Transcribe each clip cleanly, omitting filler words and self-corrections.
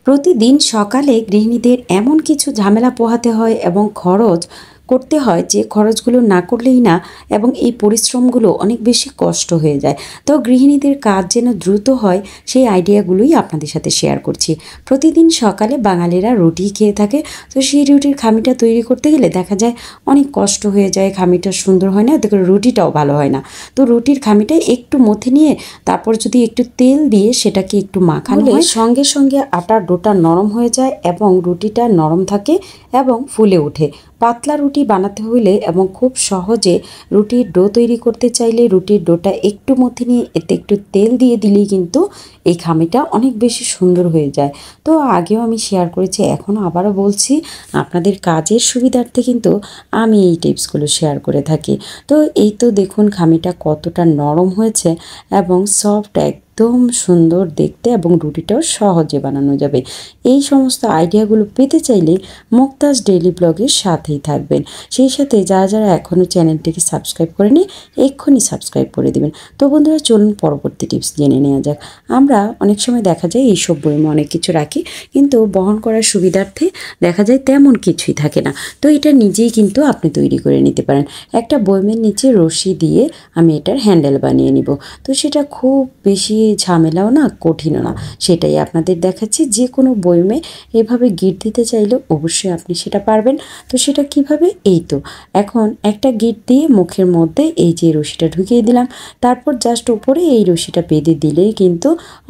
প্রতিদিন সকালে গৃহিণীদের এমন কিছু ঝামেলা পোহাতে হয় এবং খরচ করতে হয় যে খরচগুলো না করলেই না, এবং এই পরিশ্রমগুলো অনেক বেশি কষ্ট হয়ে যায়। তো গৃহিণীদের কাজ যেন দ্রুত হয় সেই আইডিয়াগুলোই আপনাদের সাথে শেয়ার করছি। প্রতিদিন সকালে বাঙালিরা রুটি খেয়ে থাকে, তো সেই রুটির খামিটা তৈরি করতে গেলে দেখা যায় অনেক কষ্ট হয়ে যায়, খামিটা সুন্দর হয় না, দেখো রুটিটাও ভালো হয় না। তো রুটির খামিটা একটু মথে নিয়ে তারপর যদি একটু তেল দিয়ে সেটাকে একটু মাখালে সঙ্গে সঙ্গে আটার ডোটা নরম হয়ে যায় এবং রুটিটা নরম থাকে এবং ফুলে ওঠে। পাতলা রুটি বানাতে হলে এবং খুব সহজে রুটির ডো তৈরি করতে চাইলে রুটির ডোটা একটু মধ্যে নিয়ে এতে একটু তেল দিয়ে দিলেই কিন্তু এই খামিটা অনেক বেশি সুন্দর হয়ে যায়। তো আগেও আমি শেয়ার করেছি, এখনও আবারও বলছি, আপনাদের কাজের সুবিধার্থে কিন্তু আমি এই টিপসগুলো শেয়ার করে থাকি। তো এই তো দেখুন খামিটা কতটা নরম হয়েছে এবং সফট, একদম সুন্দর দেখতে, এবং রুটিটাও সহজে বানানো যাবে। এই সমস্ত আইডিয়াগুলো পেতে চাইলে মুক্তাজ ডেইলি ব্লগের সাথেই থাকবেন। সেই সাথে যারা যারা এখনও চ্যানেলটিকে সাবস্ক্রাইব করেনি এক্ষুনি সাবস্ক্রাইব করে দিবেন। তো বন্ধুরা চলুন পরবর্তী টিপস জেনে নেওয়া যাক। আমরা অনেক সময় দেখা যায় এইসব বইমে অনেক কিছু রাখি, কিন্তু বহন করার সুবিধার্থে দেখা যায় তেমন কিছুই থাকে না। তো এটা নিজেই কিন্তু আপনি তৈরি করে নিতে পারেন। একটা বইমের নিচে রশি দিয়ে আমি এটার হ্যান্ডেল বানিয়ে নিব। তো সেটা খুব বেশি ঝামেলাও না, কঠিনও না, সেটাই আপনাদের দেখাচ্ছি। যে কোনো বইমে এভাবে গিট দিতে চাইলে অবশ্যই আপনি সেটা পারবেন। তো সেটা কিভাবে, এই তো এখন একটা গিট দিয়ে মুখের মধ্যে এই যে রশিটা ঢুকিয়ে দিলাম, তারপর জাস্ট উপরে এই রশিটা বেঁধে দিলেই কিন্তু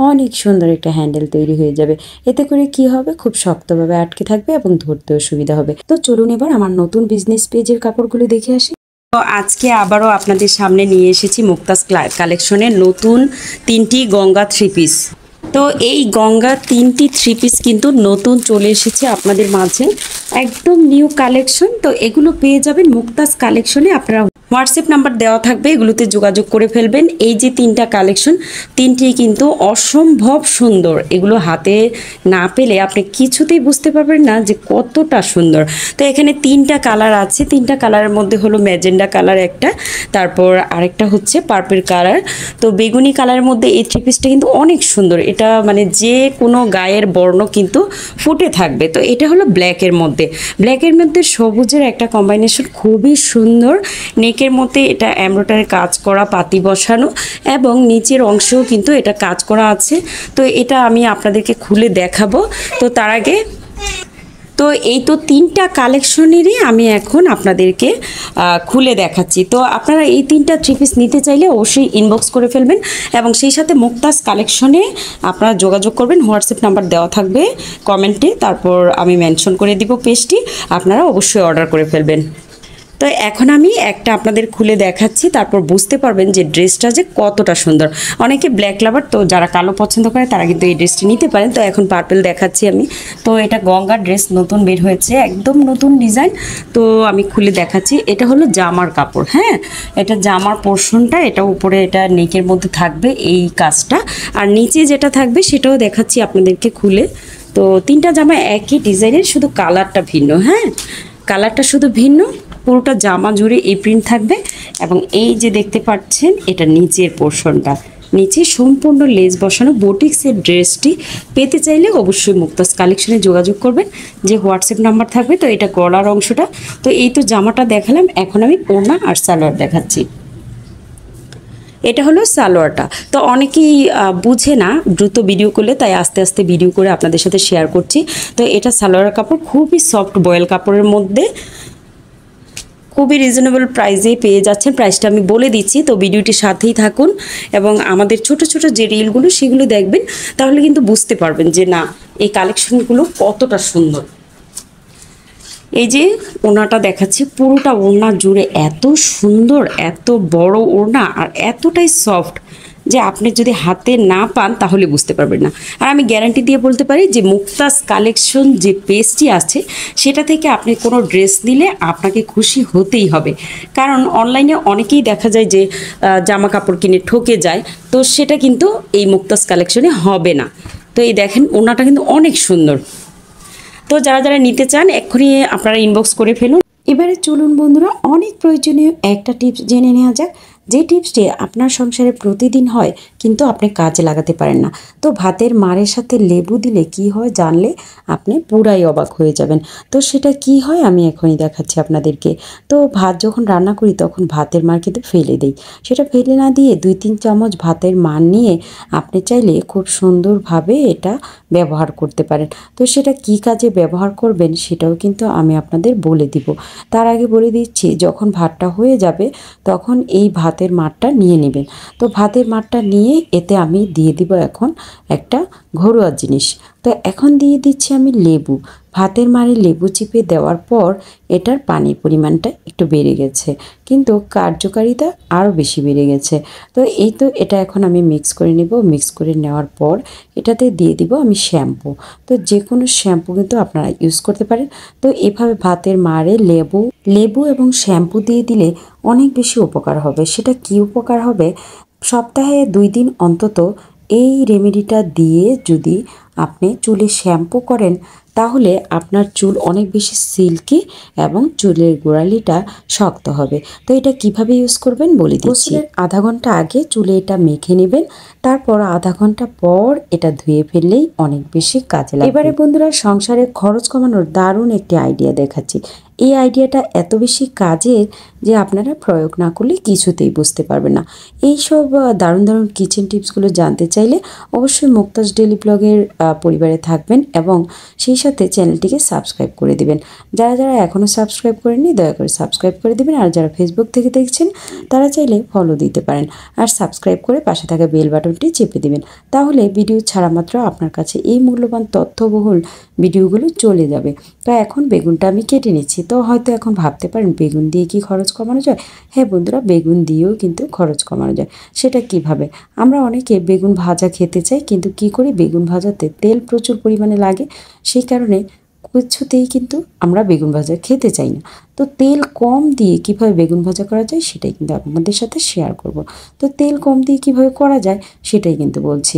অনেক সুন্দর একটা হ্যান্ডেল তৈরি হয়ে যাবে। এতে করে কি হবে, খুব শক্তভাবে আটকে থাকবে এবং ধরতেও সুবিধা হবে। তো চলুন এবার আমার নতুন বিজনেস পেজের কাপড়গুলো দেখে আসি। তো আজকে আবারও আপনাদের সামনে নিয়ে এসেছি মুক্তাজ কালেকশনের নতুন 3টি গঙ্গা 3 পিস। তো এই গঙ্গা 3টি 3 পিস কিন্তু নতুন চলে এসেছে আপনাদের মাঝে, একদম নিউ কালেকশন। তো এগুলো পেয়ে যাবেন মুক্তাজ কালেকশনে। আপনারা হোয়াটসঅ্যাপ নাম্বার দেওয়া থাকবে, এগুলোতে যোগাযোগ করে ফেলবেন। এই যে 3টা কালেকশন, 3টি কিন্তু অসম্ভব সুন্দর। এগুলো হাতে না পেলে আপনি কিছুতেই বুঝতে পারবেন না যে কতটা সুন্দর। তো এখানে 3টা কালার আছে, 3টা কালারের মধ্যে হলো ম্যাজেন্ডা কালার একটা, তারপর আরেকটা হচ্ছে পার্পল কালার। তো বেগুনি কালারের মধ্যে এই 3 পিসটা কিন্তু অনেক সুন্দর। এটা মানে যে কোনো গায়ের বর্ণ কিন্তু ফুটে থাকবে। তো এটা হলো ব্ল্যাকের মধ্যে, ব্ল্যাকের মধ্যে সবুজের একটা কম্বাইনেশন, খুবই সুন্দর। নেকের মধ্যে এটা এমব্রয়ডারি কাজ করা, পাতি বসানো, এবং নিচের অংশেও কিন্তু এটা কাজ করা আছে। তো এটা আমি আপনাদেরকে খুলে দেখাবো। তো তার আগে তো এই তো 3টা কালেকশনেরই আমি এখন আপনাদেরকে খুলে দেখাচ্ছি। তো আপনারা এই 3টা 3 পিস নিতে চাইলে অবশ্যই ইনবক্স করে ফেলবেন, এবং সেই সাথে মুক্তাজ কালেকশনে আপনারা যোগাযোগ করবেন। হোয়াটসঅ্যাপ নাম্বার দেওয়া থাকবে কমেন্টে, তারপর আমি মেনশন করে দিব পেজটি, আপনারা অবশ্যই অর্ডার করে ফেলবেন। তো এখন আমি একটা আপনাদের খুলে দেখাচ্ছি, তারপর বুঝতে পারবেন যে ড্রেসটা যে কতটা সুন্দর। অনেকে ব্ল্যাক লাভার, তো যারা কালো পছন্দ করে তারা কিন্তু এই ড্রেসটি নিতে পারেন। তো এখন পার্পল দেখাচ্ছি আমি। তো এটা গঙ্গার ড্রেস নতুন বের হয়েছে, একদম নতুন ডিজাইন। তো আমি খুলে দেখাচ্ছি। এটা হলো জামার কাপড়, হ্যাঁ, এটা জামার পোর্শনটা, এটা উপরে এটা নেকের মধ্যে থাকবে এই কাজটা, আর নিচে যেটা থাকবে সেটাও দেখাচ্ছি আপনাদেরকে খুলে। তো 3টা জামা একই ডিজাইনের, শুধু কালারটা ভিন্ন, হ্যাঁ, কালারটা শুধু ভিন্ন। পুরোটা জামা জুড়ে এই প্রিন্ট থাকবে, এবং এই যে দেখতে পাচ্ছেন এটা নিচের পোর্শনটা, নিচে সম্পূর্ণ লেস বসানো বুটিক্সের ড্রেসটি পেতে চাইলে অবশ্যই মুক্তাজ কালেকশনে যোগাযোগ করবেন, যে হোয়াটসঅ্যাপ নাম্বার থাকবে। তো এটা গলার অংশটা। তো এই তো জামাটা দেখালাম, এখন আমি ওড়না আর সালোয়ার দেখাচ্ছি। এটা হলো সালোয়ারটা। তো অনেকেই বুঝে না দ্রুত ভিডিও করলে, তাই আস্তে আস্তে ভিডিও করে আপনাদের সাথে শেয়ার করছি। তো এটা সালোয়ার কাপড়, খুবই সফট বয়েল কাপড়ের মধ্যে, খুবই রিজনেবল প্রাইসে পেয়ে যাচ্ছেন। প্রাইসটা আমি বলে দিচ্ছি, তো ভিডিওটির সাথেই থাকুন এবং আমাদের ছোট ছোট যে রিলগুলো সেগুলো দেখবেন, তাহলে কিন্তু বুঝতে পারবেন যে না, এই কালেকশনগুলো কতটা সুন্দর। এই যে ওড়নাটা দেখাচ্ছি, পুরোটা ওড়না জুড়ে এত সুন্দর, এত বড় ওড়না, আর এতটাই সফট যে আপনি যদি হাতে না পান তাহলে বুঝতে পারবেন না। আর আমি গ্যারান্টি দিয়ে বলতে পারি যে মুক্তাজ কালেকশন যে পেজটি আছে সেটা থেকে আপনি কোনো ড্রেস নিলে আপনাকে খুশি হতেই হবে। কারণ অনলাইনে অনেকেই দেখা যায় যে জামা কাপড় কিনে ঠকে যায়, তো সেটা কিন্তু এই মুক্তাজ কালেকশনে হবে না। তো এই দেখেন ওড়নাটা কিন্তু অনেক সুন্দর। তো যারা যারা নিতে চান এক্ষুনি আপনারা ইনবক্স করে ফেলুন। এবারে চলুন বন্ধুরা, অনেক প্রয়োজনীয় একটা টিপস জেনে নেওয়া যাক। যে টিপসটি আপনার সংসারে প্রতিদিন হয় কিন্তু আপনি কাজে লাগাতে পারেন না। তো ভাতের মাড়ের সাথে লেবু দিলে কি হয় জানলে আপনি পুরাই অবাক হয়ে যাবেন। তো সেটা কি হয় আমি এখনই দেখাচ্ছি আপনাদেরকে। তো ভাত যখন রান্না করি তখন ভাতের মাড় কিন্তু ফেলে দিই। সেটা ফেলে না দিয়ে 2-3 চামচ ভাতের মাড় নিয়ে আপনি চাইলে খুব সুন্দরভাবে এটা ব্যবহার করতে পারেন। তো সেটা কি কাজে ব্যবহার করবেন সেটাও কিন্তু আমি আপনাদের বলে দিব। তার আগে বলে দিচ্ছি, যখন ভাতটা হয়ে যাবে তখন এই ভাতের মাড়টা নিয়ে নেবেন। তো ভাতের মাড়টা নিয়ে এতে আমি দিয়ে দিব এখন একটা ঘরোয়া জিনিস। তো এখন দিয়ে দিচ্ছি আমি লেবু। ভাতের মাড়ে লেবু চিপে দেওয়ার পর এটার পানির পরিমাণটা একটু বেড়ে গেছে, কিন্তু কার্যকারিতা আরও বেশি বেড়ে গেছে। তো এই তো এটা এখন আমি মিক্স করে নেব। মিক্স করে নেওয়ার পর এটাতে দিয়ে দিব আমি শ্যাম্পু। তো যে কোনো শ্যাম্পু কিন্তু আপনারা ইউজ করতে পারেন। তো এভাবে ভাতের মাড়ে লেবু এবং শ্যাম্পু দিয়ে দিলে অনেক বেশি উপকার হবে। সেটা কি উপকার হবে, সপ্তাহে 2 দিন অন্তত এই রেমেডিটা দিয়ে যদি আপনি চুলে শ্যাম্পু করেন তাহলে আপনার চুল অনেক বেশি সিল্কি এবং চুলের গোড়ালিটা শক্ত হবে। তো এটা কিভাবে ইউজ করবেন বলে দিচ্ছি। আধা ঘন্টা আগে চুলে এটা মেখে নেবেন, তারপর আধা ঘন্টা পর এটা ধুয়ে ফেললেই অনেক বেশি কাজে লাগবে। এবারে বন্ধুরা, সংসারে খরচ কমানোর দারুণ একটি আইডিয়া দেখাচ্ছি। এই আইডিয়াটা এত বেশি কাজের যে আপনারা প্রয়োগ না করলে কিছুতেই বুঝতে পারবেন না। এইসব দারুণ দারুণ কিচেন টিপসগুলো জানতে চাইলে অবশ্যই মুক্তাজ ডেইলি ব্লগের পরিবারে থাকবেন এবং সেই সাথে চ্যানেলটিকে সাবস্ক্রাইব করে দিবেন। যারা যারা এখনও সাবস্ক্রাইব করেননি দয়া করে সাবস্ক্রাইব করে দিবেন। আর যারা ফেসবুক থেকে দেখছেন তারা চাইলে ফলো দিতে পারেন। আর সাবস্ক্রাইব করে পাশে থাকা বেল বাটনটি চেপে দিবেন, তাহলে ভিডিও ছাড়া মাত্র আপনার কাছে এই মূল্যবান তথ্যবহুল ভিডিওগুলো চলে যাবে। তো এখন বেগুনটা আমি কেটে নিচ্ছি। তো হয়তো এখন ভাবতে পারেন বেগুন দিয়ে কি খরচ কমানো যায়? হ্যাঁ বন্ধুরা, বেগুন দিয়েও কিন্তু খরচ কমানো যায়। সেটা কিভাবে? আমরা অনেকে বেগুন ভাজা খেতে চাই, কিন্তু কি করি, বেগুন ভাজাতে তেল প্রচুর পরিমাণে লাগে। সেই কারণে কিছুতেই কিন্তু আমরা বেগুন ভাজা খেতে চাই না। তো তেল কম দিয়ে কিভাবে বেগুন ভাজা করা যায় সেটাই কিন্তু আপনাদের সাথে শেয়ার করব। তো তেল কম দিয়ে কিভাবে করা যায় সেটাই কিন্তু বলছি।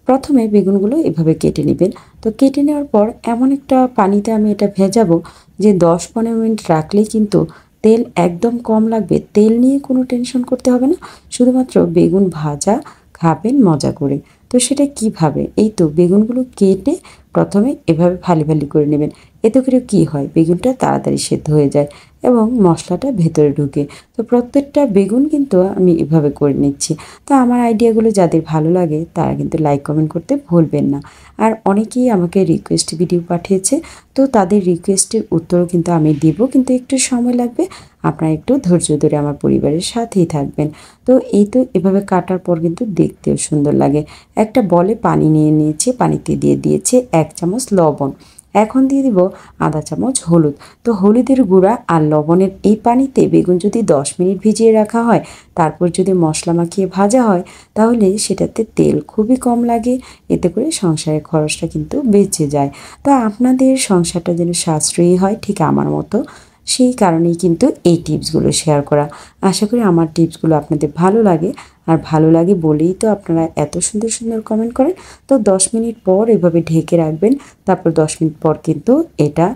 প্রথমে বেগুনগুলো এভাবে কেটে নেবেন। তো কেটে নেওয়ার পর এমন একটা পানিতে আমি এটা ভেজাবো যে 10-15 মিনিট রাখলেই কিন্তু তেল একদম কম লাগবে। তেল নিয়ে কোনো টেনশন করতে হবে না, শুধুমাত্র বেগুন ভাজা খাবেন মজা করে। তো সেটা কিভাবে, এই তো বেগুনগুলো কেটে প্রথমে এভাবে ফালি ফালি করে নেবেন। এতে করে কী হয়, বেগুনটা তাড়াতাড়ি সেদ্ধ হয়ে যায় এবং মশলাটা ভেতরে ঢুকে। তো প্রত্যেকটা বেগুন কিন্তু আমি এভাবে করে নিচ্ছি। তো আমার আইডিয়াগুলো যাদের ভালো লাগে তারা কিন্তু লাইক কমেন্ট করতে ভুলবেন না। আর অনেকেই আমাকে রিকোয়েস্ট ভিডিও পাঠিয়েছে, তো তাদের রিকোয়েস্টের উত্তরও কিন্তু আমি দিব, কিন্তু একটু সময় লাগবে। আপনারা একটু ধৈর্য ধরে আমার পরিবারের সাথেই থাকবেন। তো এই তো এভাবে কাটার পর কিন্তু দেখতেও সুন্দর লাগে। একটা বলে পানি নিয়ে নিয়েছি, পানিতে দিয়ে দিয়েছে 1 চামচ লবণ। এখন দিয়ে দিব আধা চামচ হলুদ। তো হলুদের গুঁড়া আর লবণের এই পানিতে বেগুন যদি 10 মিনিট ভিজিয়ে রাখা হয়, তারপর যদি মশলা মাখিয়ে ভাজা হয়, তাহলে সেটাতে তেল খুবই কম লাগে। এতে করে সংসারের খরচটা কিন্তু বেঁচে যায়। তো আপনাদের সংসারটা যেন সাশ্রয়ী হয় ঠিক আমার মতো, সেই কারণেই কিন্তু এই টিপসগুলো শেয়ার করা। আশা করি আমার টিপসগুলো আপনাদের ভালো লাগে, আর ভালো লাগে বলেই তো আপনারা এত সুন্দর সুন্দর কমেন্ট করেন। তো 10 মিনিট পর এভাবে ঢেকে রাখবেন। তারপর 10 মিনিট পর কিন্তু এটা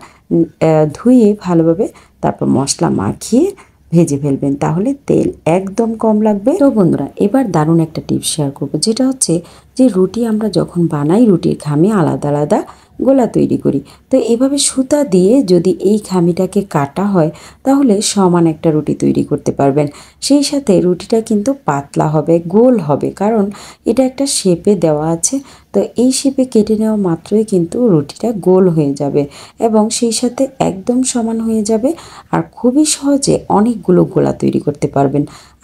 ধুয়ে ভালোভাবে তারপর মশলা মাখিয়ে ভেজে ফেলবেন, তাহলে তেল একদম কম লাগবে। তো বন্ধুরা, এবার দারুণ একটা টিপস শেয়ার করব, যেটা হচ্ছে যে রুটি আমরা যখন বানাই রুটির খামে আলাদা আলাদা গোলা তৈরি করি। তো এভাবে সুতা দিয়ে যদি এই খামিটাকে কাটা হয় তাহলে সমান একটা রুটি তৈরি করতে পারবেন। সেই সাথে রুটিটা কিন্তু পাতলা হবে, গোল হবে, কারণ এটা একটা শেপে দেওয়া আছে। তো এই শেপে কেটে নেওয়া মাত্রই কিন্তু রুটিটা গোল হয়ে যাবে এবং সেই সাথে একদম সমান হয়ে যাবে। আর খুবই সহজে অনেকগুলো গোলা তৈরি করতে পারবেন।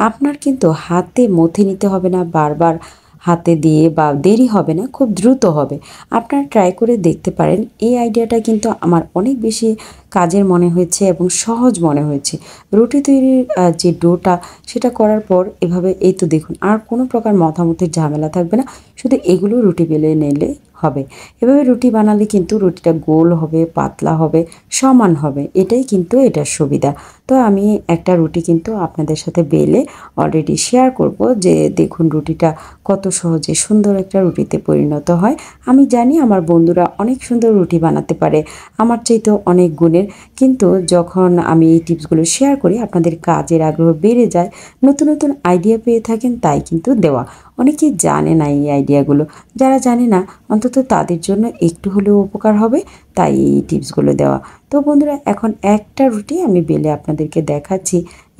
আপনার কিন্তু হাতে মথে নিতে হবে না বারবার হাতে দিয়ে, বা দেরি হবে না, খুব দ্রুত হবে। আপনারা ট্রাই করে দেখতে পারেন। এই আইডিয়াটা কিন্তু আমার অনেক বেশি কাজের মনে হয়েছে এবং সহজ মনে হয়েছে। রুটি তৈরির যে ডোটা সেটা করার পর এভাবে এই তো দেখুন, আর কোনো প্রকার মতামতের ঝামেলা থাকবে না। শুধু এগুলো রুটি বেলে নিলে হবে। এভাবে রুটি বানালে কিন্তু রুটিটা গোল হবে, পাতলা হবে, সমান হবে, এটাই কিন্তু এটার সুবিধা। তো আমি একটা রুটি কিন্তু আপনাদের সাথে বেলে অলরেডি শেয়ার করব যে দেখুন রুটিটা কত সহজে সুন্দর একটা রুটিতে পরিণত হয়। আমি জানি আমার বন্ধুরা অনেক সুন্দর রুটি বানাতে পারে, আমার চাইতেও অনেক গুণের, কিন্তু যখন আমি এই টিপসগুলো শেয়ার করি আপনাদের কাজের আগ্রহ বেড়ে যায়, নতুন নতুন আইডিয়া পেয়ে থাকেন, তাই কিন্তু দেওয়া। অনেকেই জানে না এই আইডিয়াগুলো, যারা জানে না অন্তত তাদের জন্য একটু হলেও উপকার হবে, তাই এই টিপসগুলো দেওয়া। তো বন্ধুরা এখন একটা রুটি আমি বেলে আপনাদেরকে দেখাচ্ছি।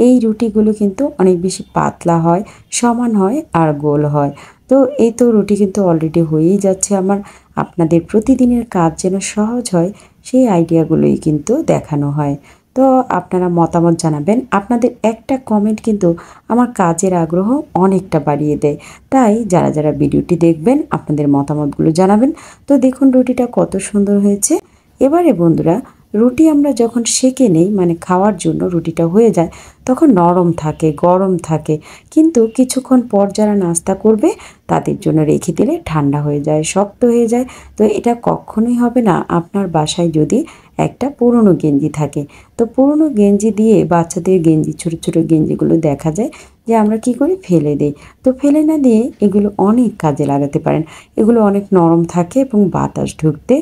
এই রুটিগুলো কিন্তু অনেক বেশি পাতলা হয়, সমান হয় আর গোল হয়। তো এই তো রুটি কিন্তু অলরেডি হয়েই যাচ্ছে আমার। আপনাদের প্রতিদিনের কাজ যেন সহজ হয় সেই আইডিয়াগুলোই কিন্তু দেখানো হয়। তো আপনারা মতামত জানাবেন, আপনাদের একটা কমেন্ট কিন্তু আমার কাজের আগ্রহ অনেকটা বাড়িয়ে দেয়। তাই যারা যারা ভিডিওটি দেখবেন আপনাদের মতামতগুলো জানাবেন। তো দেখুন রুটিটা কত সুন্দর হয়েছে। এবারে বন্ধুরা রুটি আমরা যখন সেঁকে নেই, মানে খাওয়ার জন্য রুটিটা হয়ে যায়, তখন নরম থাকে, গরম থাকে, কিন্তু কিছুক্ষণ পর যারা নাস্তা করবে তাদের জন্য রেখে দিলে ঠান্ডা হয়ে যায়, শক্ত হয়ে যায়। তো এটা কখনোই হবে না আপনার বাসায় যদি একটা পুরনো গেঞ্জি থাকে। তো পুরনো গেঞ্জি দিয়ে, বাচ্চাদের গেঞ্জি, ছোট ছোট গেঞ্জিগুলো দেখা যায় যে আমরা কি করি, ফেলে দিই। তো ফেলে না দিয়ে এগুলো অনেক কাজে লাগাতে পারেন। এগুলো অনেক নরম থাকে এবং বাতাস ঢুকতে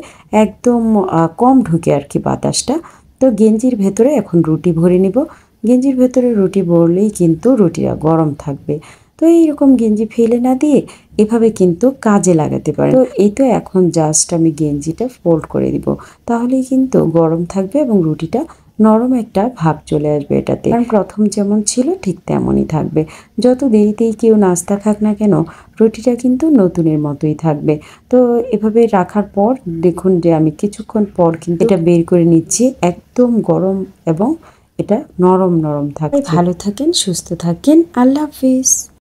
একদম কম ঢুকে আর কি বাতাসটা। তো গেঞ্জির ভেতরে এখন রুটি ভরে নিব। গেঞ্জির ভেতরে রুটি ভরলেই কিন্তু রুটিটা গরম থাকবে। তো এইরকম গেঞ্জি ফেলে না দিয়ে এভাবে কিন্তু কাজে লাগাতে পারেন। তো এই তো এখন জাস্ট আমি গেঞ্জিটা ফোল্ড করে দিব, তাহলেই কিন্তু গরম থাকবে এবং রুটিটা নরম একটা ভাব চলে আসবে এটাতে। কারণ প্রথম যেমন ছিল ঠিক তেমনই থাকবে। যত দেরিতেই কেউ নাস্তা খাক না কেন, রুটিটা কিন্তু নতুনের মতোই থাকবে। তো এভাবে রাখার পর দেখুন যে আমি কিছুক্ষণ পর কিন্তু এটা বের করে নিচ্ছি, একদম গরম এবং এটা নরম নরম থাকবে। ভালো থাকেন, সুস্থ থাকেন, আল্লাহ হাফিজ।